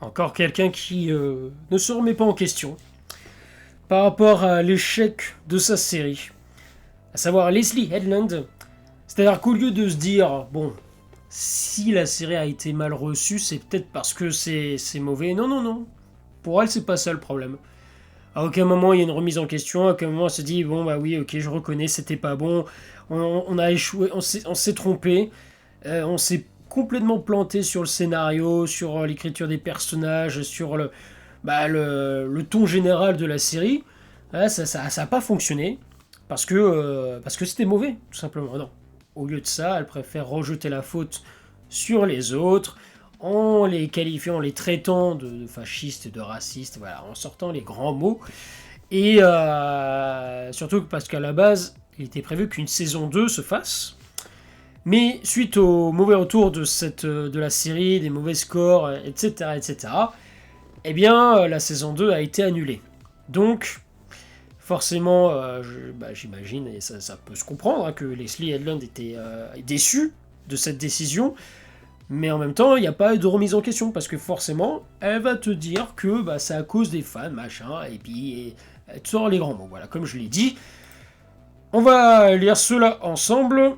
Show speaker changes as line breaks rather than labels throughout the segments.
encore quelqu'un qui ne se remet pas en question par rapport à l'échec de sa série, à savoir Leslie Headland. C'est-à-dire qu'au lieu de se dire, bon, si la série a été mal reçue, c'est peut-être parce que c'est mauvais. Non, non, non. Pour elle, c'est pas ça le problème. À aucun moment il y a une remise en question, à aucun moment elle se dit, bon bah oui, ok, je reconnais, c'était pas bon, on a échoué, on s'est trompé, on s'est complètement planté sur le scénario, sur l'écriture des personnages, sur le ton général de la série. Ça a pas fonctionné parce que c'était mauvais, tout simplement. Non. Au lieu de ça, elle préfère rejeter la faute sur les autres en les qualifiant, en les traitant de fascistes et de racistes, voilà, en sortant les grands mots. Et surtout parce qu'à la base, il était prévu qu'une saison 2 se fasse. Mais suite au mauvais retour de la série, des mauvais scores, etc., etc., eh bien, la saison 2 a été annulée. Donc, forcément, j'imagine, et ça peut se comprendre, hein, que Leslie Headland était déçue de cette décision, mais en même temps, il n'y a pas de remise en question, parce que forcément, elle va te dire que c'est à cause des fans, machin, et puis elle te sort les grands mots, voilà, comme je l'ai dit. On va lire cela ensemble.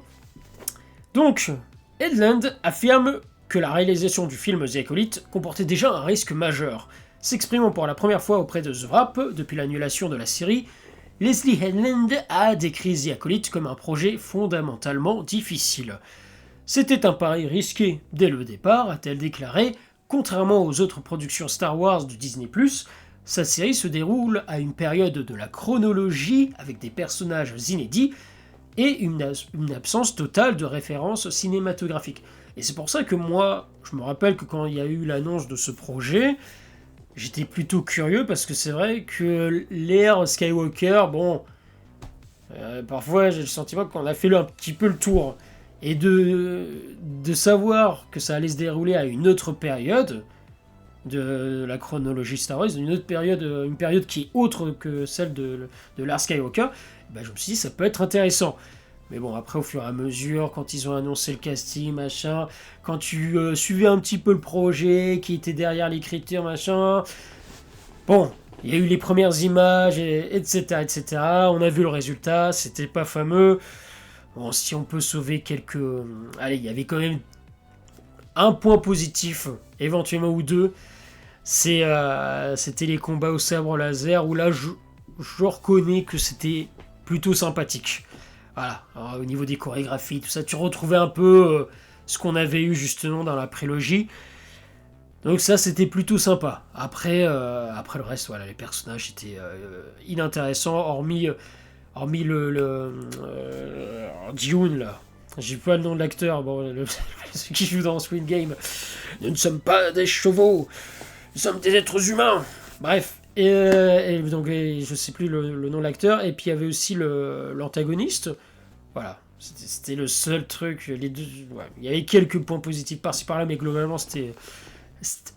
Donc, Headland affirme que la réalisation du film The Acolyte comportait déjà un risque majeur. S'exprimant pour la première fois auprès de The Wrap depuis l'annulation de la série, Leslie Headland a décrit The Acolyte comme un projet fondamentalement difficile. C'était un pari risqué dès le départ, a-t-elle déclaré. Contrairement aux autres productions Star Wars du Disney+, sa série se déroule à une période de la chronologie avec des personnages inédits et une absence totale de références cinématographiques. Et c'est pour ça que moi, je me rappelle que quand il y a eu l'annonce de ce projet, j'étais plutôt curieux parce que c'est vrai que l'ère Skywalker, bon, parfois j'ai le sentiment qu'on a fait un petit peu le tour. Et de savoir que ça allait se dérouler à une autre période de la chronologie Star Wars, une période qui est autre que celle de l'ère Skywalker, je me suis dit ça peut être intéressant. Mais bon, après, au fur et à mesure, quand ils ont annoncé le casting, machin, quand tu suivais un petit peu le projet, qui était derrière l'écriture, machin, bon, il y a eu les premières images, etc., etc. On a vu le résultat, c'était pas fameux. Bon, si on peut sauver quelques... Allez, il y avait quand même un point positif, éventuellement ou deux. C'était les combats au sabre laser, où là, je reconnais que c'était plutôt sympathique. Voilà, alors, au niveau des chorégraphies, tout ça, tu retrouvais un peu ce qu'on avait eu justement dans la prélogie. Donc ça, c'était plutôt sympa. Après le reste, voilà, les personnages étaient inintéressants, hormis Dune, là. J'ai pas le nom de l'acteur, celui qui joue dans Squid Game. Nous ne sommes pas des chevaux, nous sommes des êtres humains. Bref. Et donc, je sais plus le nom de l'acteur. Et puis, il y avait aussi l'antagoniste. Voilà. C'était le seul truc. Les deux, ouais. Il y avait quelques points positifs par-ci par-là, mais globalement,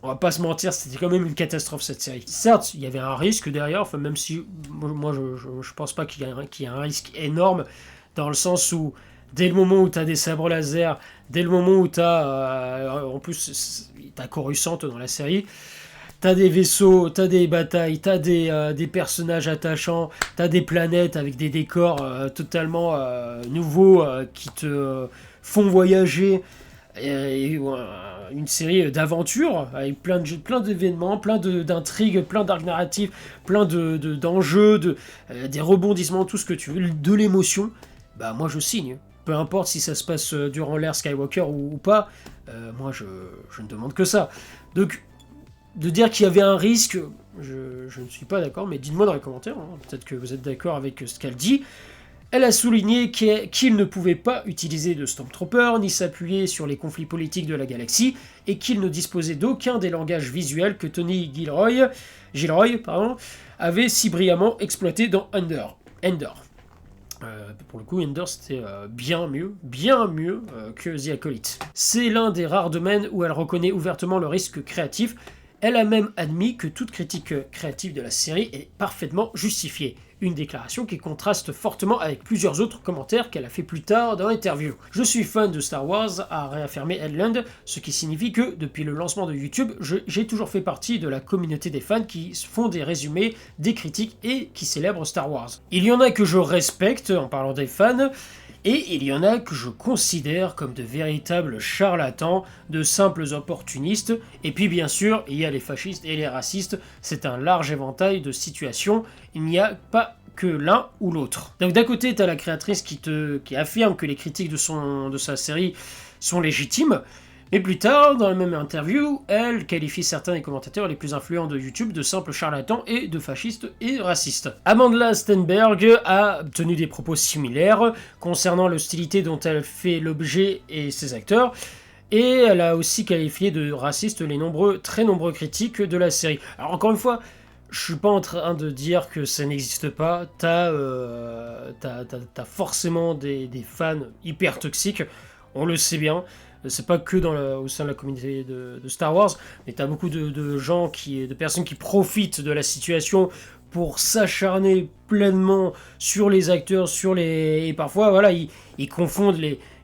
on va pas se mentir, c'était quand même une catastrophe cette série. Certes, il y avait un risque derrière, enfin, même si moi je pense pas qu'il y ait un risque énorme, dans le sens où dès le moment où tu as des sabres laser, dès le moment où tu as en plus t'as Coruscant dans la série, t'as des vaisseaux, t'as des batailles, t'as des personnages attachants, t'as des planètes avec des décors totalement nouveaux qui te font voyager. Une série d'aventures avec plein d'événements, plein d'intrigues, plein d'arcs narratifs, plein d'enjeux, des rebondissements, tout ce que tu veux, de l'émotion. Moi je signe. Peu importe si ça se passe durant l'ère Skywalker ou pas, moi je ne demande que ça. Donc de dire qu'il y avait un risque, je ne suis pas d'accord, mais dites-moi dans les commentaires, hein, peut-être que vous êtes d'accord avec ce qu'elle dit. Elle a souligné qu'il ne pouvait pas utiliser de Stormtrooper, ni s'appuyer sur les conflits politiques de la galaxie, et qu'il ne disposait d'aucun des langages visuels que Tony Gilroy avait si brillamment exploité dans Endor. Pour le coup, Endor c'était bien mieux que The Acolyte. C'est l'un des rares domaines où elle reconnaît ouvertement le risque créatif. Elle a même admis que toute critique créative de la série est parfaitement justifiée. Une déclaration qui contraste fortement avec plusieurs autres commentaires qu'elle a fait plus tard dans l'interview. Je suis fan de Star Wars, a réaffirmé Headland, ce qui signifie que, depuis le lancement de YouTube, j'ai toujours fait partie de la communauté des fans qui font des résumés, des critiques et qui célèbrent Star Wars. Il y en a que je respecte, en parlant des fans, et il y en a que je considère comme de véritables charlatans, de simples opportunistes, et puis bien sûr, il y a les fascistes et les racistes, c'est un large éventail de situations, il n'y a pas que l'un ou l'autre. Donc d'un côté, tu as la créatrice qui affirme que les critiques de sa série sont légitimes, mais plus tard, dans la même interview, elle qualifie certains des commentateurs les plus influents de YouTube de simples charlatans et de fascistes et racistes. Amandla Stenberg a tenu des propos similaires concernant l'hostilité dont elle fait l'objet et ses acteurs, et elle a aussi qualifié de racistes les très nombreux critiques de la série. Alors encore une fois, je suis pas en train de dire que ça n'existe pas, t'as forcément des fans hyper toxiques, on le sait bien. C'est pas que au sein de la communauté de Star Wars, mais t'as beaucoup de personnes qui profitent de la situation pour s'acharner pleinement sur les acteurs, et parfois, voilà, ils confondent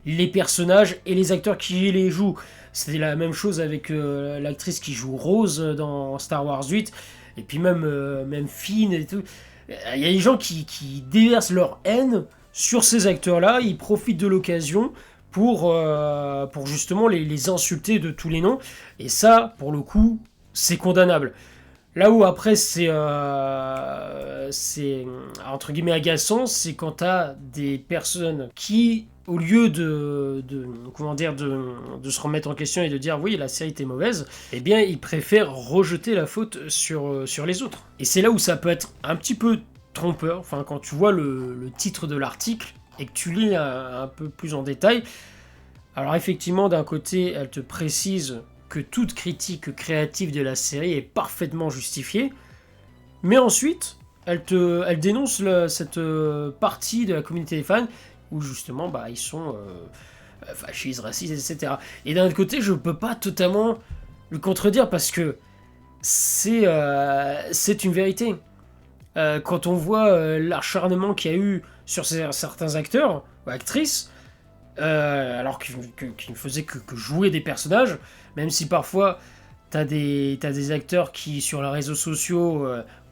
les personnages et les acteurs qui les jouent. C'était la même chose avec l'actrice qui joue Rose dans Star Wars 8, et puis même Finn et tout. Il y a des gens qui déversent leur haine sur ces acteurs-là, ils profitent de l'occasion pour justement les insulter de tous les noms, et ça, pour le coup, c'est condamnable. Là où après c'est entre guillemets agaçant, c'est quand t'as des personnes qui, au lieu de se remettre en question et de dire oui la série était mauvaise, eh bien ils préfèrent rejeter la faute sur les autres. Et c'est là où ça peut être un petit peu trompeur, enfin quand tu vois le titre de l'article et que tu lis un peu plus en détail. Alors effectivement, d'un côté, elle te précise que toute critique créative de la série est parfaitement justifiée, mais ensuite, elle dénonce cette partie de la communauté des fans où justement, ils sont fascistes, racistes, etc. Et d'un autre côté, je peux pas totalement le contredire parce que c'est une vérité. Quand on voit l'acharnement qu'il y a eu sur certains acteurs ou actrices, alors qu'ils ne faisaient que jouer des personnages, même si parfois t'as des acteurs qui, sur les réseaux sociaux,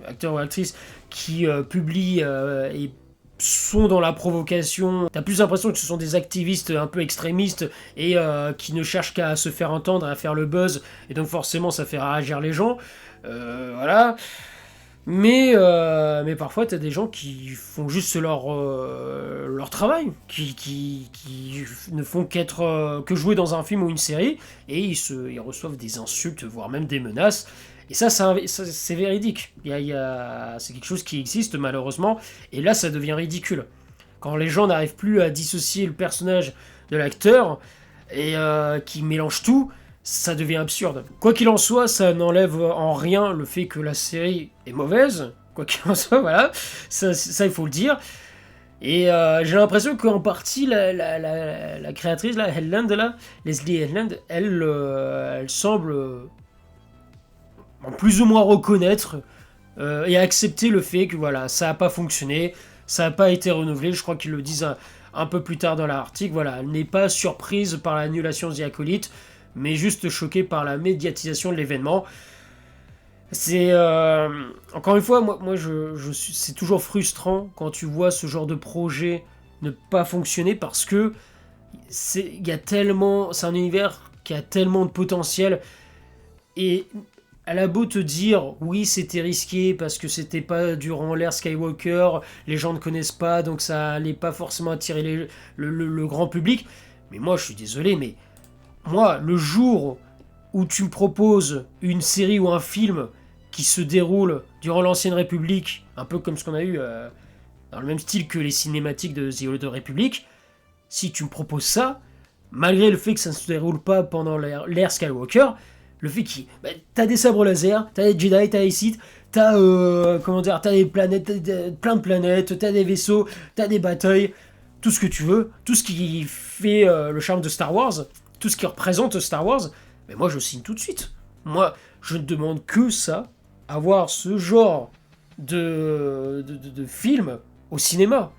acteurs ou actrices, qui publient et sont dans la provocation, t'as plus l'impression que ce sont des activistes un peu extrémistes et qui ne cherchent qu'à se faire entendre, à faire le buzz, et donc forcément ça fait réagir les gens, voilà. Mais parfois, tu as des gens qui font juste leur travail, qui ne font que jouer dans un film ou une série, et ils reçoivent des insultes, voire même des menaces. Et ça, c'est véridique. C'est quelque chose qui existe, malheureusement, et là, ça devient ridicule. Quand les gens n'arrivent plus à dissocier le personnage de l'acteur, et qui mélangent tout, ça devient absurde. Quoi qu'il en soit, ça n'enlève en rien le fait que la série est mauvaise. Quoi qu'il en soit, voilà. Ça il faut le dire. Et j'ai l'impression qu'en partie, la créatrice, là, Headland, là, Leslie Headland, elle semble plus ou moins reconnaître et accepter le fait que voilà, ça n'a pas fonctionné, ça n'a pas été renouvelé. Je crois qu'ils le disent un peu plus tard dans l'article. Voilà, elle n'est pas surprise par l'annulation de The Acolyte, mais juste choqué par la médiatisation de l'événement. C'est encore une fois, moi c'est toujours frustrant quand tu vois ce genre de projet ne pas fonctionner parce que c'est un univers qui a tellement de potentiel, et elle a beau te dire oui c'était risqué parce que c'était pas durant l'ère Skywalker, les gens ne connaissent pas donc ça allait pas forcément attirer le grand public, mais moi je suis désolé, mais moi, le jour où tu me proposes une série ou un film qui se déroule durant l'Ancienne République, un peu comme ce qu'on a eu dans le même style que les cinématiques de The Old Republic, si tu me proposes ça, malgré le fait que ça ne se déroule pas pendant l'ère Skywalker, le fait t'as des sabres laser, t'as des Jedi, t'as des Sith, t'as des planètes, plein de planètes, t'as des vaisseaux, t'as des batailles, tout ce que tu veux, tout ce qui fait le charme de Star Wars, tout ce qui représente Star Wars, mais moi je signe tout de suite. Moi, je ne demande que ça, avoir ce genre de film au cinéma.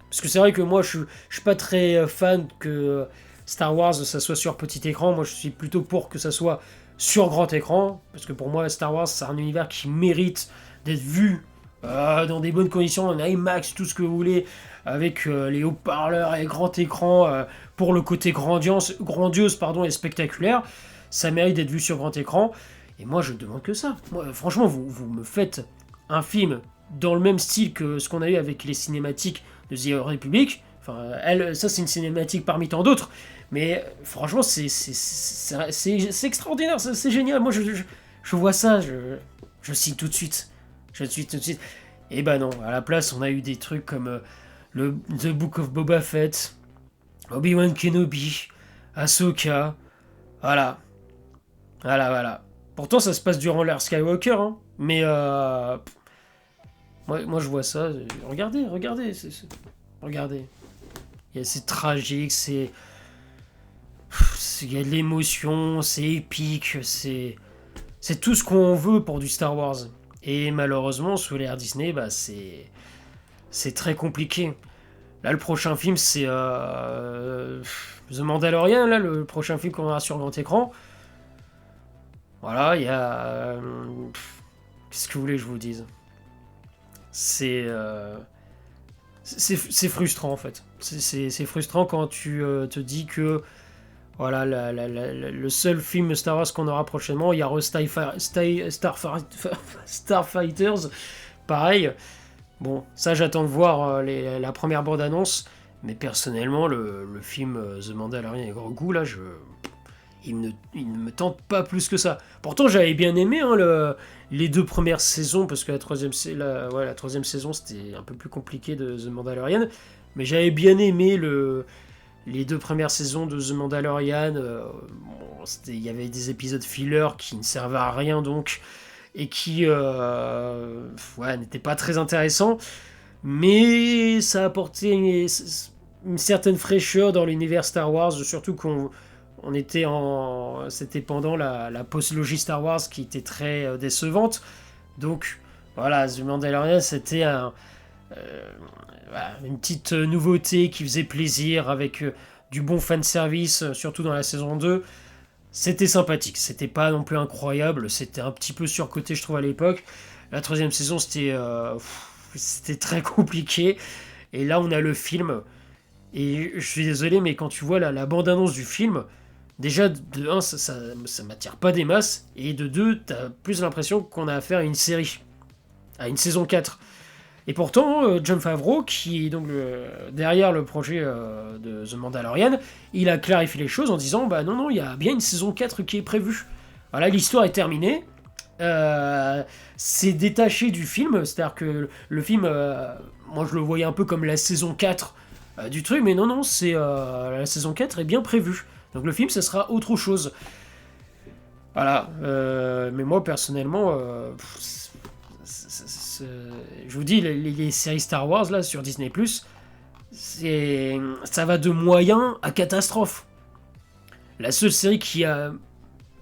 Parce que c'est vrai que moi, je suis pas très fan que Star Wars, ça soit sur petit écran. Moi, je suis plutôt pour que ça soit sur grand écran. Parce que pour moi, Star Wars, c'est un univers qui mérite d'être vu dans des bonnes conditions, en IMAX, tout ce que vous voulez, avec les haut-parleurs et grand écran, pour le côté grandiose et spectaculaire. Ça mérite d'être vu sur grand écran. Et moi, je ne demande que ça. Moi, franchement, vous me faites un film dans le même style que ce qu'on a eu avec les cinématiques de The Republic. Enfin, ça, c'est une cinématique parmi tant d'autres. Mais franchement, c'est extraordinaire, c'est génial. Moi, je vois ça, je signe tout de suite. Je signe tout de suite. Et bah non, à la place, on a eu des trucs comme The Book of Boba Fett, Obi-Wan Kenobi, Ahsoka. Voilà. Voilà. Pourtant, ça se passe durant l'ère Skywalker, hein. Mais moi, je vois ça. Regardez. Regardez. C'est tragique, il y a de l'émotion, c'est épique, c'est tout ce qu'on veut pour du Star Wars. Et malheureusement, sous l'ère Disney, bah, c'est très compliqué. Là, le prochain film, c'est The Mandalorian, là, le prochain film qu'on aura sur grand écran. Voilà, il y a... qu'est-ce que vous voulez que je vous dise ? C'est frustrant, en fait. C'est frustrant quand tu te dis que voilà, le seul film Star Wars qu'on aura prochainement, il y a Starfighters, pareil. Bon, ça j'attends de voir la première bande-annonce, mais personnellement, le film The Mandalorian et Grogu, là, il ne me tente pas plus que ça. Pourtant, j'avais bien aimé les 2 premières saisons, parce que la troisième saison, c'était un peu plus compliqué de The Mandalorian, mais j'avais bien aimé les 2 premières saisons de The Mandalorian. Il y avait des épisodes filler qui ne servaient à rien, donc, et qui n'étaient pas très intéressants, mais ça apportait une certaine fraîcheur dans l'univers Star Wars, surtout c'était pendant la post-logie Star Wars qui était très décevante. Donc voilà, The Mandalorian, c'était une petite nouveauté qui faisait plaisir, avec du bon fanservice, surtout dans la saison 2. C'était sympathique, c'était pas non plus incroyable, c'était un petit peu surcoté, je trouve, à l'époque. La 3e saison, c'était très compliqué. Et là, on a le film. Et je suis désolé, mais quand tu vois la bande-annonce du film, déjà, de 1, ça m'attire pas des masses, et de 2, t'as plus l'impression qu'on a affaire à une série, à une saison 4. Et pourtant, Jon Favreau, qui est donc derrière le projet de The Mandalorian, il a clarifié les choses en disant, bah non, il y a bien une saison 4 qui est prévue. Voilà, l'histoire est terminée, c'est détaché du film, c'est-à-dire que le film, moi je le voyais un peu comme la saison 4 du truc, mais non, la saison 4 est bien prévue. Donc le film, ça sera autre chose. Voilà. Mais moi, personnellement, je vous dis, les séries Star Wars, là, sur Disney+, ça va de moyen à catastrophe. La seule série qui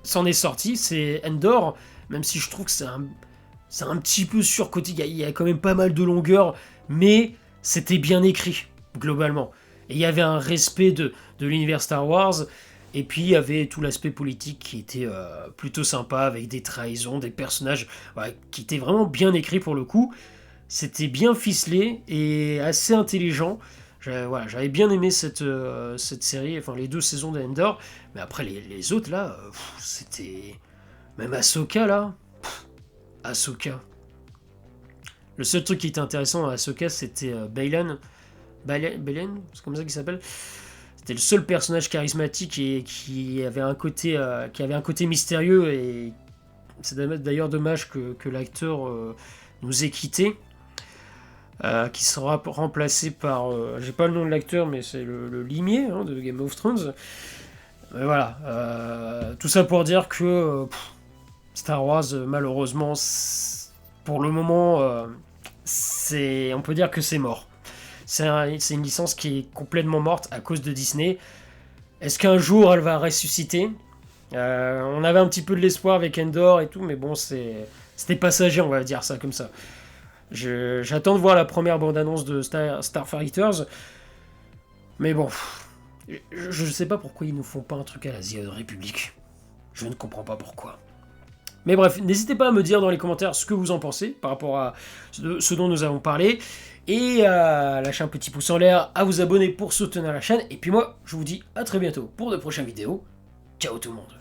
s'en est sortie, c'est Endor, même si je trouve que c'est un petit peu surcoté. Il y a quand même pas mal de longueur, mais c'était bien écrit, globalement. Et il y avait un respect de l'univers Star Wars, et puis il y avait tout l'aspect politique qui était plutôt sympa, avec des trahisons, des personnages qui étaient vraiment bien écrits pour le coup. C'était bien ficelé et assez intelligent. J'avais bien aimé cette série, enfin les 2 saisons d'Endor, mais après les autres là, c'était... Même Ahsoka là, Ahsoka. Le seul truc qui était intéressant à Ahsoka, c'était Baylan, c'est comme ça qu'il s'appelle. C'était le seul personnage charismatique et qui avait un côté mystérieux, et c'est d'ailleurs dommage que l'acteur nous ait quittés. Qui sera remplacé par... j'ai pas le nom de l'acteur, mais c'est le limier de Game of Thrones. Mais voilà. Tout ça pour dire que Star Wars, malheureusement, pour le moment, on peut dire que c'est mort. C'est une licence qui est complètement morte à cause de Disney. Est-ce qu'un jour elle va ressusciter ? On avait un petit peu de l'espoir avec Endor et tout, mais bon, c'était passager, on va dire ça comme ça. J'attends de voir la première bande-annonce de Starfighters, mais bon, je sais pas pourquoi ils nous font pas un truc à la The Old Republic. Je ne comprends pas pourquoi. Mais bref, n'hésitez pas à me dire dans les commentaires ce que vous en pensez par rapport à ce dont nous avons parlé. Et à lâcher un petit pouce en l'air, à vous abonner pour soutenir la chaîne. Et puis moi, je vous dis à très bientôt pour de prochaines vidéos. Ciao tout le monde.